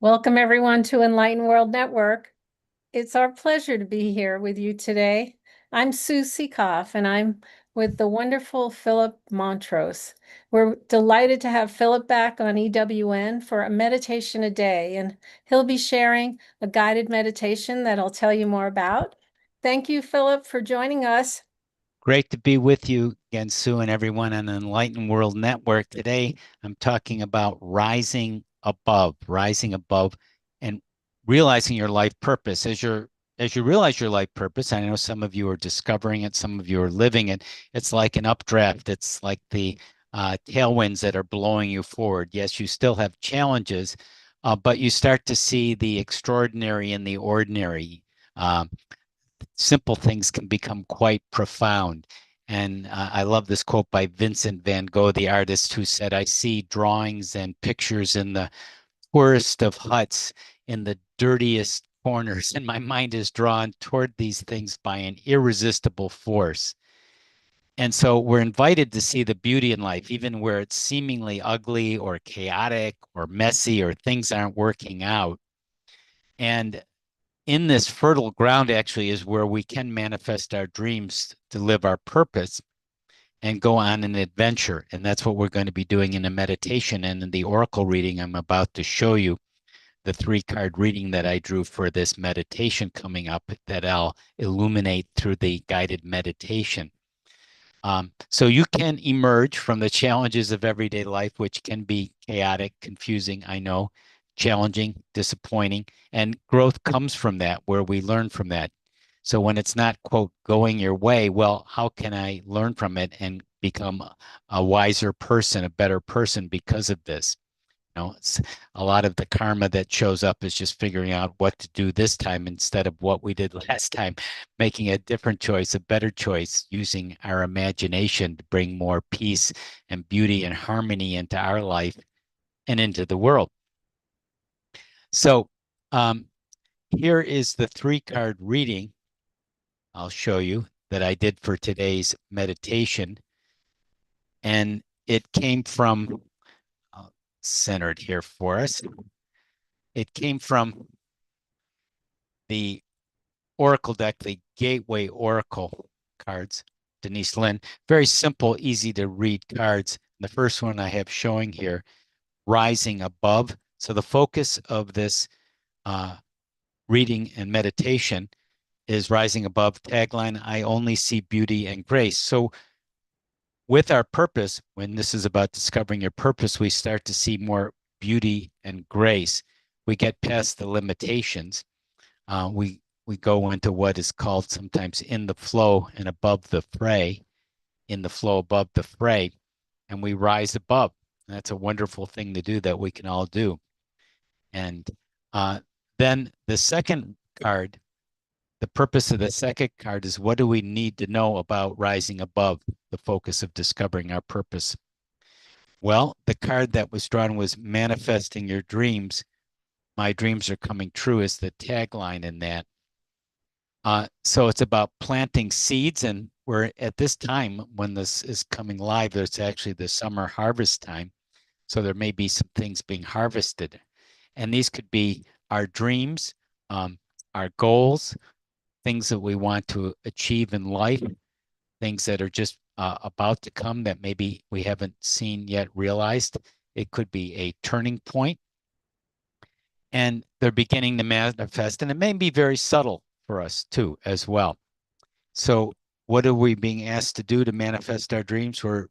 Welcome, everyone, to Enlightened World Network. It's our pleasure to be here with you today. I'm Sue Seekoff, and I'm with the wonderful Phillip Mountrose. We're delighted to have Phillip back on EWN for a meditation a day, and he'll be sharing a guided meditation that I'll tell you more about. Thank you, Phillip, for joining us. Great to be with you again, Sue, and everyone on the Enlightened World Network. Today, I'm talking about rising above, and realizing your life purpose. As you realize your life purpose, I know some of you are discovering it, some of you are living it. It's like an updraft. It's like the tailwinds that are blowing you forward. Yes, you still have challenges, but you start to see the extraordinary in the ordinary. Um, Simple things can become quite profound. And I love this quote by Vincent van Gogh, the artist, who said, "I see drawings and pictures in the poorest of huts, in the dirtiest corners, and my mind is drawn toward these things by an irresistible force." And so we're invited to see the beauty in life, even where it's seemingly ugly or chaotic or messy or things aren't working out. And in this fertile ground actually is where we can manifest our dreams to live our purpose and go on an adventure. And that's what we're going to be doing in the meditation and in the oracle reading. I'm about to show you the 3 card reading that I drew for this meditation coming up that I'll illuminate through the guided meditation. So you can emerge from the challenges of everyday life, which can be chaotic, confusing, I know, challenging, disappointing, and growth comes from that, where we learn from that. So when it's not, quote, going your way, well, how can I learn from it and become a wiser person, a better person because of this? It's a lot of the karma that shows up is just figuring out what to do this time instead of what we did last time, making a different choice, a better choice, using our imagination to bring more peace and beauty and harmony into our life and into the world. So, here is the 3 card reading I'll show you that I did for today's meditation. And it came from, centered here for us. It came from the Oracle deck, the Gateway Oracle cards, Denise Lynn. Very simple, easy to read cards. The first one I have showing here, Rising Above. So the focus of this uh, reading and meditation is rising above. Tagline, I only see beauty and grace. So with our purpose, when this is about discovering your purpose, we start to see more beauty and grace. We get past the limitations. We go into what is called sometimes in the flow and above the fray, in the flow above the fray, and we rise above. And that's a wonderful thing to do that we can all do. And then the second card, the purpose of the second card is, what do we need to know about rising above, the focus of discovering our purpose? Well, the card that was drawn was manifesting your dreams. My dreams are coming true is the tagline in that. So it's about planting seeds, and we're at this time when this is coming live, there's actually the summer harvest time. So there may be some things being harvested. And these could be our dreams, our goals, things that we want to achieve in life, things that are just about to come that maybe we haven't seen yet realized. It could be a turning point, and they're beginning to manifest, and it may be very subtle for us too, as well. So, what are we being asked to do to manifest our dreams? We're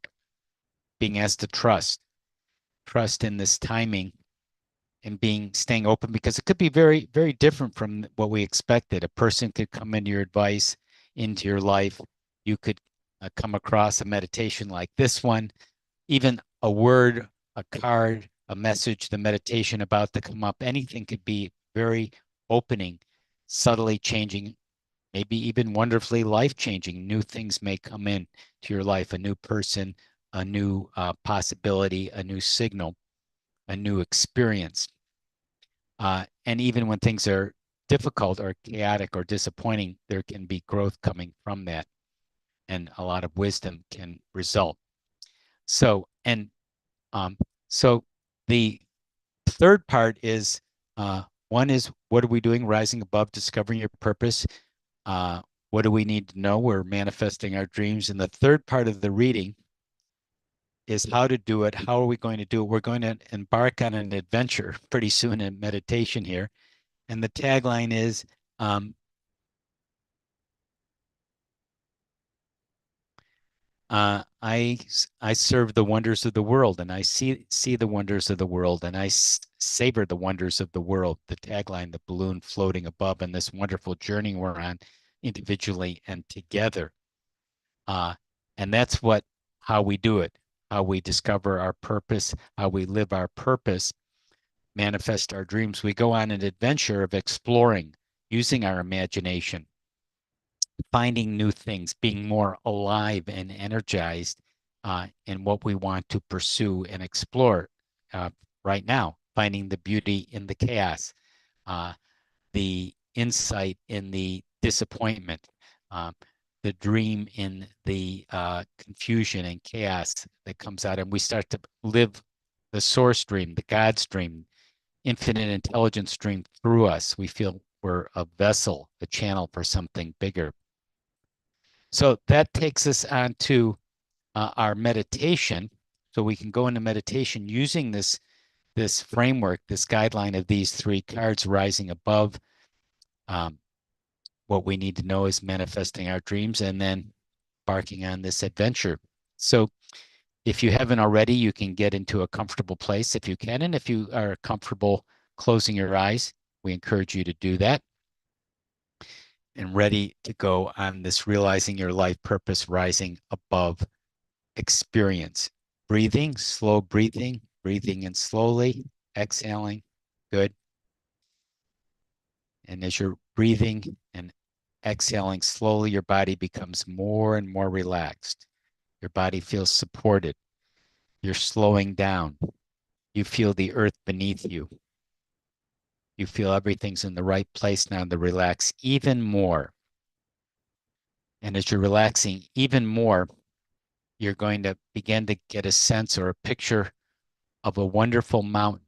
being asked to trust in this timing and staying open, because it could be very, very different from what we expected. A person could come into your advice, into your life. You could come across a meditation like this one, even a word, a card, a message, the meditation about to come up. Anything could be very opening, subtly changing, maybe even wonderfully life-changing. New things may come in to your life, a new person, a new possibility, a new signal, a new experience. And even when things are difficult or chaotic or disappointing, there can be growth coming from that, and a lot of wisdom can result. So, and so the third part is One is, what are we doing? Rising above, discovering your purpose. Uh, what do we need to know? We're manifesting our dreams. And the third part of the reading is how to do it. How are we going to do it? We're going to embark on an adventure pretty soon in meditation here. And the tagline is, um, I serve the wonders of the world, and I see the wonders of the world, and I savor the wonders of the world. The tagline, the balloon floating above, and this wonderful journey we're on, individually and together. Uh, and that's how we do it, how we discover our purpose, how we live our purpose, manifest our dreams. We go on an adventure of exploring, using our imagination, finding new things, being more alive and energized in what we want to pursue and explore right now, finding the beauty in the chaos, uh, the insight in the disappointment, uh, the dream in the confusion and chaos that comes out. And we start to live the source dream, the God's dream, infinite intelligence stream through us. We feel we're a vessel, a channel for something bigger. So that takes us on to our meditation. So we can go into meditation using this framework, this guideline of these three cards rising above. Um, what we need to know is manifesting our dreams and then embarking on this adventure. So if you haven't already, you can get into a comfortable place if you can. And if you are comfortable closing your eyes, we encourage you to do that and ready to go on this realizing your life purpose rising above experience. Breathing, slow breathing, breathing in slowly, exhaling. Good. And as you're breathing and exhaling slowly, your body becomes more and more relaxed. Your body feels supported. You're slowing down. You feel the earth beneath you. You feel everything's in the right place now to relax even more. And as you're relaxing even more, you're going to begin to get a sense or a picture of a wonderful mountain.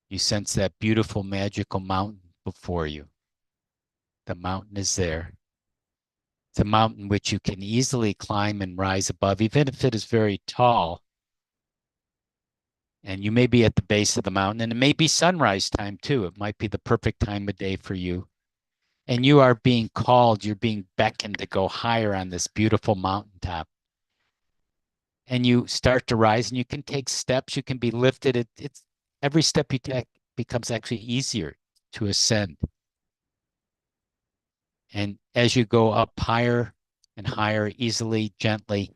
You sense that beautiful, magical mountain before you. The mountain is there. It's a mountain which you can easily climb and rise above, even if it is very tall. And you may be at the base of the mountain, and it may be sunrise time too. It might be the perfect time of day for you. And you are being called, you're being beckoned to go higher on this beautiful mountaintop. And you start to rise, and you can take steps, you can be lifted. It's every step you take becomes actually easier to ascend. And as you go up higher and higher, easily, gently,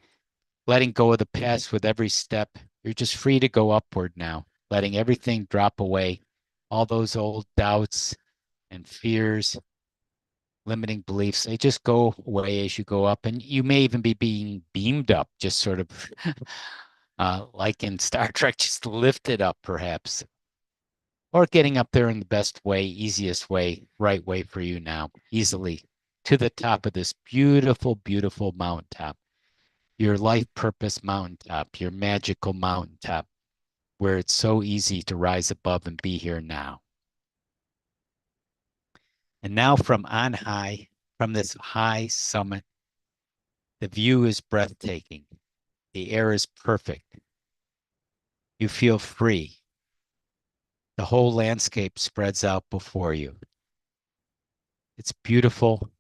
letting go of the past with every step, you're just free to go upward now, letting everything drop away, all those old doubts and fears, limiting beliefs, they just go away as you go up. And you may even be being beamed up, just sort of like in Star Trek, just lifted up perhaps, or getting up there in the best way, easiest way, right way for you now, easily to the top of this beautiful, beautiful mountaintop, your life purpose mountaintop, your magical mountaintop, where it's so easy to rise above and be here now. And now from on high, from this high summit, the view is breathtaking. The air is perfect. You feel free. The whole landscape spreads out before you. It's beautiful.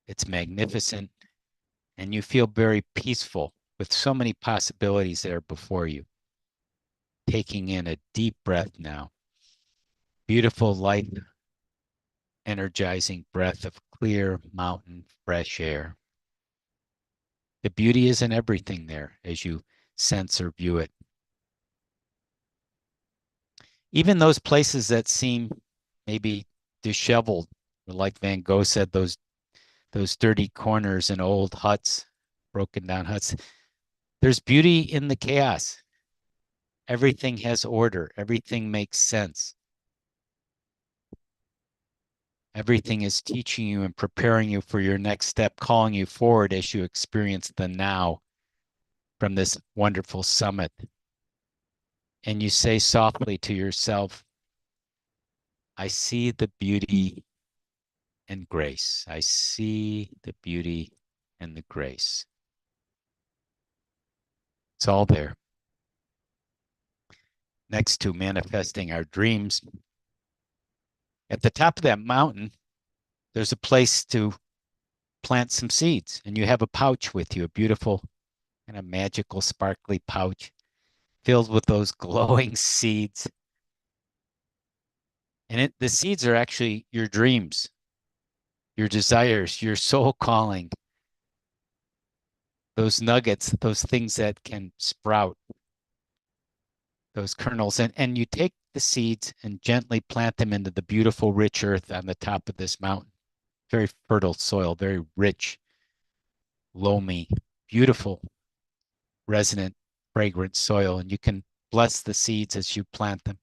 It's magnificent. And you feel very peaceful with so many possibilities there before you. Taking in a deep breath now. Beautiful, light, energizing breath of clear mountain fresh air. The beauty is in everything there as you sense or view it. Even those places that seem maybe disheveled, or like Van Gogh said, those dirty corners and old huts, broken down huts. There's beauty in the chaos. Everything has order. Everything makes sense. Everything is teaching you and preparing you for your next step, calling you forward as you experience the now from this wonderful summit. and you say softly to yourself, I see the beauty and grace. I see the beauty and the grace. It's all there. Next to manifesting our dreams, at the top of that mountain, there's a place to plant some seeds. And you have a pouch with you, a beautiful and a magical, sparkly pouch filled with those glowing seeds. And the seeds are actually your dreams, your desires, your soul calling, those nuggets, those things that can sprout, those kernels. And you take the seeds and gently plant them into the beautiful, rich earth on the top of this mountain. Very fertile soil, very rich, loamy, beautiful, resonant, fragrant soil. And you can bless the seeds as you plant them,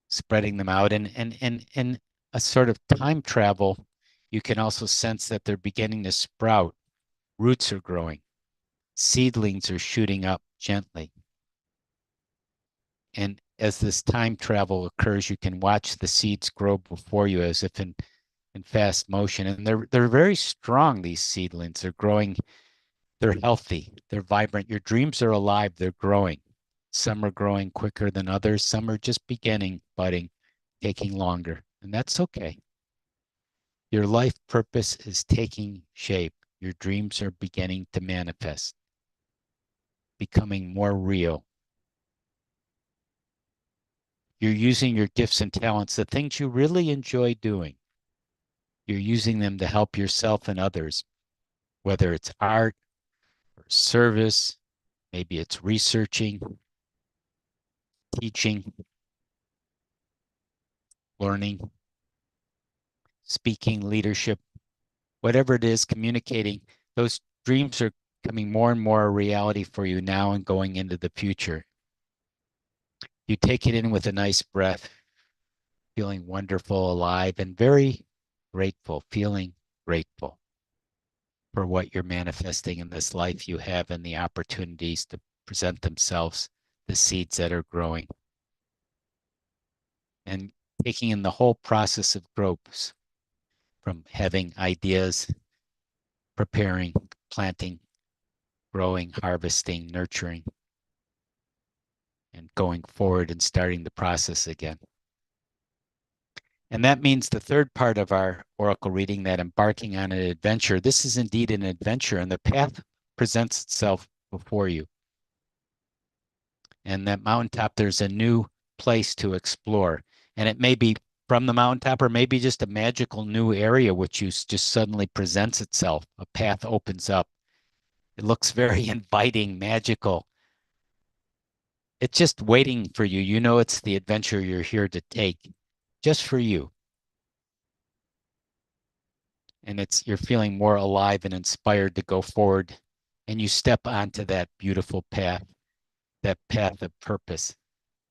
spreading them out. And a sort of time travel, you can also sense that they're beginning to sprout. Roots are growing. Seedlings are shooting up gently. And as this time travel occurs, you can watch the seeds grow before you as if in fast motion. And they're very strong, these seedlings. They're growing, they're healthy, they're vibrant. Your dreams are alive, they're growing. Some are growing quicker than others, some are just beginning, budding, taking longer. And that's okay. Your life purpose is taking shape. Your dreams are beginning to manifest, becoming more real. You're using your gifts and talents, the things you really enjoy doing. You're using them to help yourself and others, whether it's art or service, maybe it's researching, teaching, learning, speaking, leadership, whatever it is, communicating. Those dreams are becoming more and more a reality for you now and going into the future. You take it in with a nice breath, feeling wonderful, alive, and very grateful, feeling grateful for what you're manifesting in this life you have and the opportunities to present themselves, the seeds that are growing. And taking in the whole process of growth, from having ideas, preparing, planting, growing, harvesting, nurturing, and going forward and starting the process again. And that means the third part of our oracle reading, that embarking on an adventure. This is indeed an adventure, and the path presents itself before you. And that mountaintop, there's a new place to explore. And it may be from the mountaintop, or maybe just a magical new area which you just suddenly presents itself. A path opens up. It looks very inviting, magical. It's just waiting for you. You know, it's the adventure you're here to take, just for you. And you're feeling more alive and inspired to go forward. And you step onto that beautiful path, that path of purpose,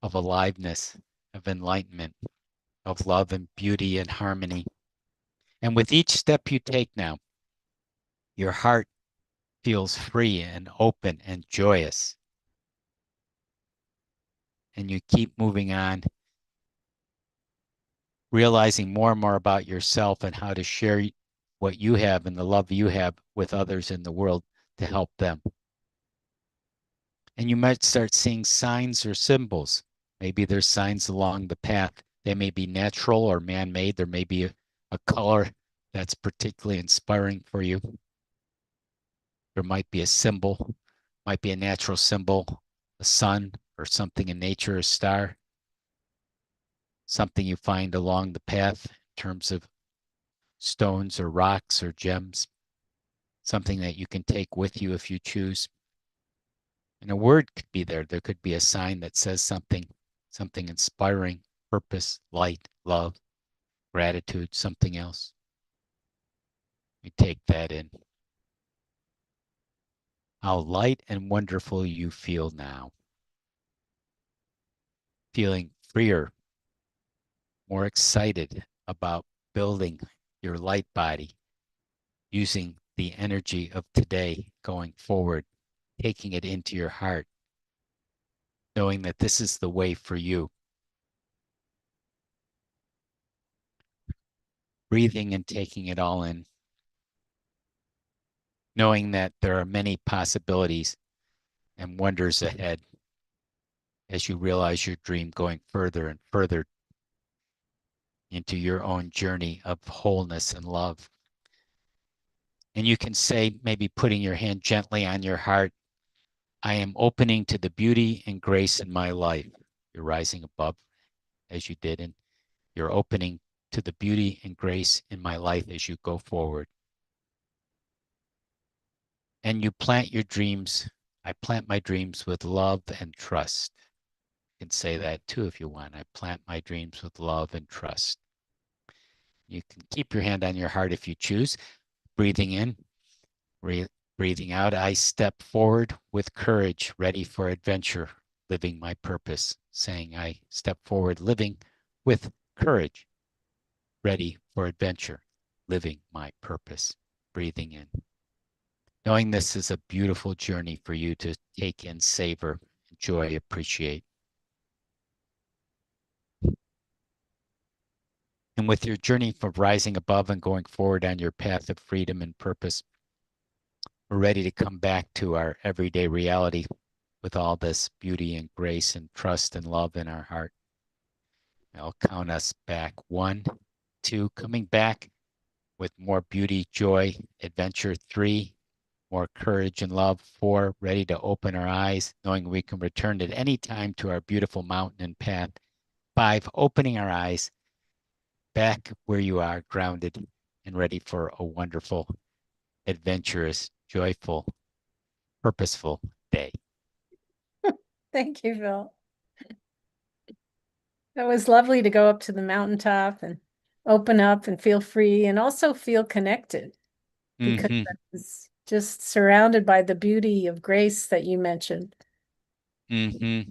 of aliveness, of enlightenment, of love and beauty and harmony. And with each step you take now, your heart feels free and open and joyous. And you keep moving on, realizing more and more about yourself and how to share what you have and the love you have with others in the world to help them. And you might start seeing signs or symbols. Maybe there's signs along the path. They may be natural or man-made. There may be a color that's particularly inspiring for you. There might be a symbol, might be a natural symbol, a sun or something in nature, a star, something you find along the path in terms of stones or rocks or gems, something that you can take with you if you choose. And a word could be there. There could be a sign that says something, something inspiring, purpose, light, love, gratitude, something else. You take that in. How light and wonderful you feel now. Feeling freer, more excited about building your light body, using the energy of today going forward, taking it into your heart, knowing that this is the way for you. Breathing and taking it all in, knowing that there are many possibilities and wonders ahead as you realize your dream going further and further into your own journey of wholeness and love. And you can say, maybe putting your hand gently on your heart, I am opening to the beauty and grace in my life. You're rising above as you did, and you're opening to the beauty and grace in my life as you go forward. And you plant your dreams. I plant my dreams with love and trust. You can say that too if you want. I plant my dreams with love and trust. You can keep your hand on your heart if you choose. Breathing in, breathing out. I step forward with courage, ready for adventure, living my purpose. Saying, I step forward, living with courage, ready for adventure, living my purpose. Breathing in. Knowing this is a beautiful journey for you to take in, savor, enjoy, appreciate. And with your journey from rising above and going forward on your path of freedom and purpose, we're ready to come back to our everyday reality with all this beauty and grace and trust and love in our heart. I'll count us back. 1, 2, coming back with more beauty, joy, adventure. 3, more courage and love. 4, ready to open our eyes, knowing we can return at any time to our beautiful mountain and path. 5, opening our eyes back where you are, grounded and ready for a wonderful, adventurous, joyful, purposeful day. Thank you, Phil. It was lovely to go up to the mountaintop and open up and feel free and also feel connected because Mm-hmm. I was just surrounded by the beauty of grace that you mentioned. Mm-hmm.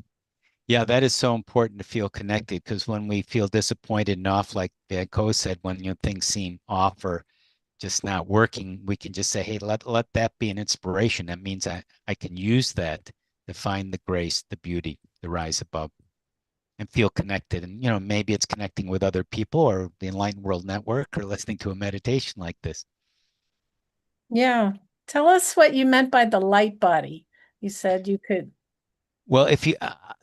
Yeah, that is so important to feel connected because when we feel disappointed and off, like Van Gogh said, when things seem off or just not working, we can just say, hey, let that be an inspiration. That means I can use that to find the grace, the beauty, the rise above and feel connected. And, maybe it's connecting with other people or the Enlightened World Network or listening to a meditation like this. Yeah. Tell us what you meant by the light body. You said you could Well,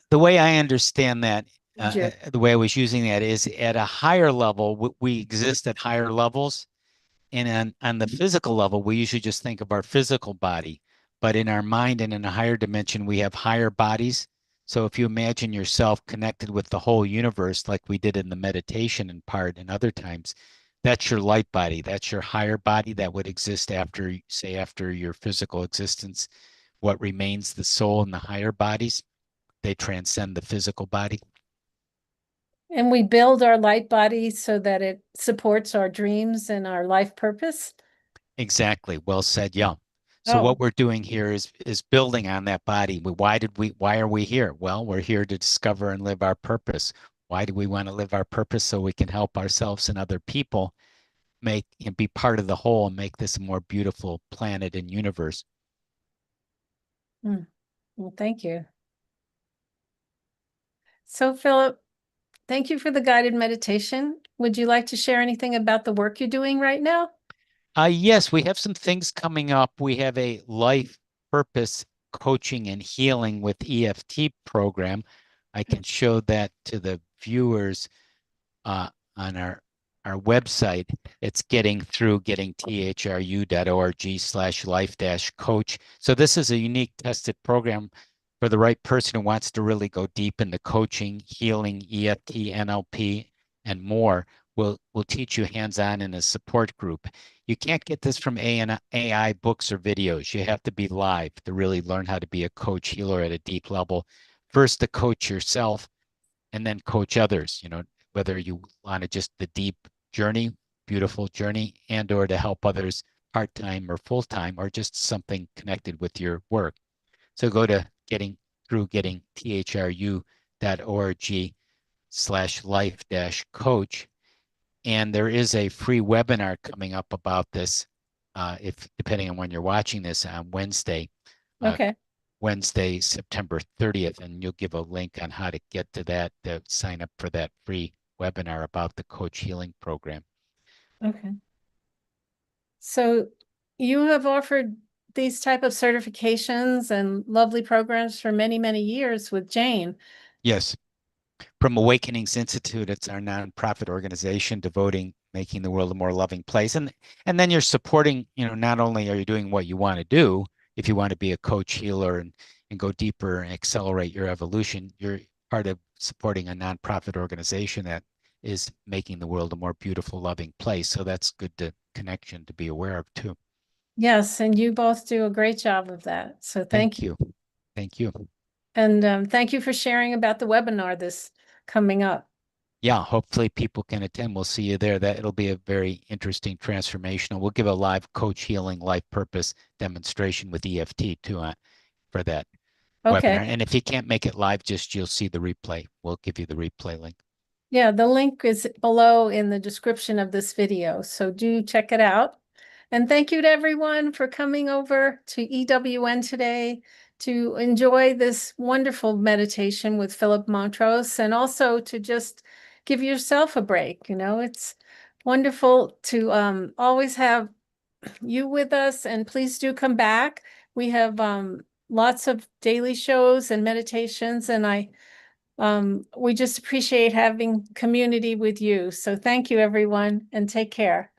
the way I understand that, use your, the way I was using that is at a higher level, we exist at higher levels. And on the physical level, we usually just think of our physical body. But in our mind and in a higher dimension, we have higher bodies. So if you imagine yourself connected with the whole universe, like we did in the meditation in part and other times, that's your light body. That's your higher body that would exist after, say, after your physical existence. What remains the soul and the higher bodies, they transcend the physical body. and we build our light body so that it supports our dreams and our life purpose. Exactly. Well said. Yeah. So what Oh, we're doing here is building on that body. Why are we here? Well, we're here to discover and live our purpose. Why do we want to live our purpose? So we can help ourselves and other people make and be part of the whole and make this a more beautiful planet and universe. well, thank you. So, Philip, thank you for the guided meditation. Would you like to share anything about the work you're doing right now? Yes, we have some things coming up. We have a life purpose coaching and healing with EFT program. I can show that to the viewers uh, on our website. It's gettingthrough.org/life-coach. So this is a unique tested program for the right person who wants to really go deep into coaching, healing, EFT, NLP, and more. We'll teach you hands-on in a support group. You can't get this from AI books or videos. You have to be live to really learn how to be a coach healer at a deep level. First, to coach yourself and then coach others, whether you want to just the deep journey, beautiful journey, and or to help others part-time or full-time or just something connected with your work. So go to gettingthrough.org/life-coach. And there is a free webinar coming up about this, if depending on when you're watching this on Wednesday, uh, Okay. Wednesday, September 30th, and you'll give a link on how to get to that, to sign up for that free webinar about the Coach Healing Program. Okay. So you have offered these type of certifications and lovely programs for many, many years with Jane. Yes. From Awakenings Institute, it's our nonprofit organization devoting making the world a more loving place. And then you're supporting, not only are you doing what you want to do, if you want to be a coach healer and go deeper and accelerate your evolution, you're part of supporting a nonprofit organization that is making the world a more beautiful, loving place. So that's good connection to be aware of too. Yes, and you both do a great job of that. So thank Thank you. you. Thank you. And thank you for sharing about the webinar this coming up. Yeah, hopefully people can attend. We'll see you there. That it'll be a very interesting transformational. We'll give a live coach healing life purpose demonstration with EFT too for that webinar. Okay. And if you can't make it live, just you'll see the replay. We'll give you the replay link. Yeah, the link is below in the description of this video, so do check it out. And thank you to everyone for coming over to EWN today to enjoy this wonderful meditation with Phillip Mountrose, and also to just give yourself a break. It's wonderful to always have you with us, and please do come back. We have lots of daily shows and meditations, and we just appreciate having community with you. So thank you, everyone, and take care.